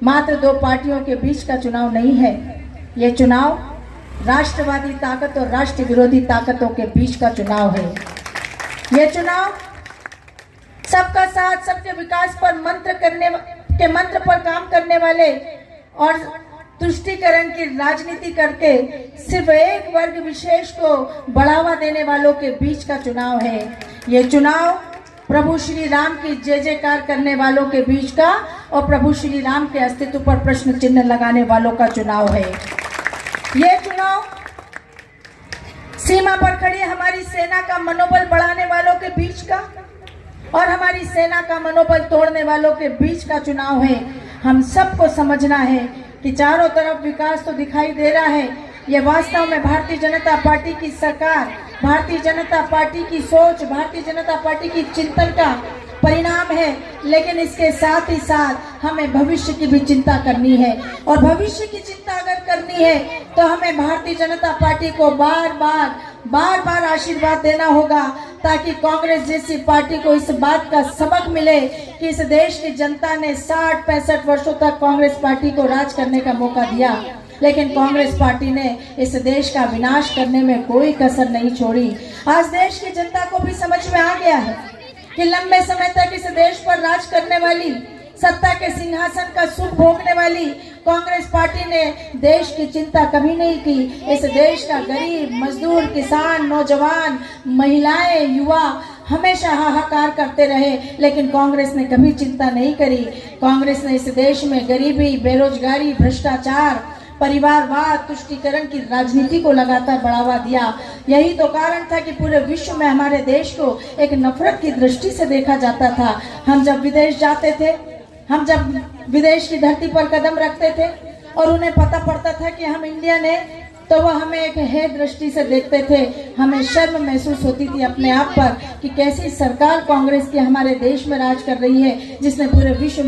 मात्र दो पार्टियों के बीच का चुनाव नहीं है। ये चुनाव राष्ट्रवादी ताकत और राष्ट्र विरोधी ताकतों के बीच का चुनाव है। ये चुनाव सबका साथ सबके विकास पर मंत्र पर काम करने वाले और तुष्टीकरण की राजनीति करके सिर्फ एक वर्ग विशेष को बढ़ावा देने वालों के बीच का चुनाव है। ये चुनाव प्रभु श्री राम की जय जयकार करने वालों के बीच का और प्रभु श्री राम के अस्तित्व पर प्रश्न चिन्ह लगाने वालों का चुनाव है। ये चुनाव सीमा पर खड़ी हमारी सेना का मनोबल बढ़ाने वालों के बीच का और हमारी सेना का मनोबल तोड़ने वालों के बीच का चुनाव है। हम सबको समझना है कि चारों तरफ विकास तो दिखाई दे रहा है, ये वास्तव में भारतीय जनता पार्टी की सरकार, भारतीय जनता पार्टी की सोच, भारतीय जनता पार्टी की चिंतन का परिणाम है। लेकिन इसके साथ ही साथ हमें भविष्य की भी चिंता करनी है और भविष्य की चिंता अगर करनी है तो हमें भारतीय जनता पार्टी को बार बार आशीर्वाद देना होगा, ताकि कांग्रेस जैसी पार्टी को इस बात का सबक मिले कि इस देश की जनता ने 60-65 वर्षों तक कांग्रेस पार्टी को राज करने का मौका दिया, लेकिन कांग्रेस पार्टी ने इस देश का विनाश करने में कोई कसर नहीं छोड़ी। आज देश की जनता को भी समझ में आ गया है कि लंबे समय तक इस देश पर राज करने वाली, सत्ता के सिंहासन का सुख भोगने वाली कांग्रेस पार्टी ने देश की चिंता कभी नहीं की। इस देश का गरीब, मजदूर, किसान, नौजवान, महिलाएं, युवा हमेशा हाहाकार करते रहे, लेकिन कांग्रेस ने कभी चिंता नहीं करी। कांग्रेस ने इस देश में गरीबी, बेरोजगारी, भ्रष्टाचार, परिवारवाद, तुष्टीकरण की राजनीति को लगातार बढ़ावा दिया। यही तो कारण था कि पूरे विश्व में हमारे देश को एक नफरत की दृष्टि से देखा जाता था। हम जब विदेश जाते थे, हम जब विदेश की धरती पर कदम रखते थे और उन्हें पता पड़ता था कि हम इंडियन हैं, तो वह हमें एक हे दृष्टि से देखते थे। हमें शर्म महसूस होती थी अपने आप पर कि कैसी सरकार कांग्रेस की हमारे देश में राज कर रही है, जिसने पूरे विश्व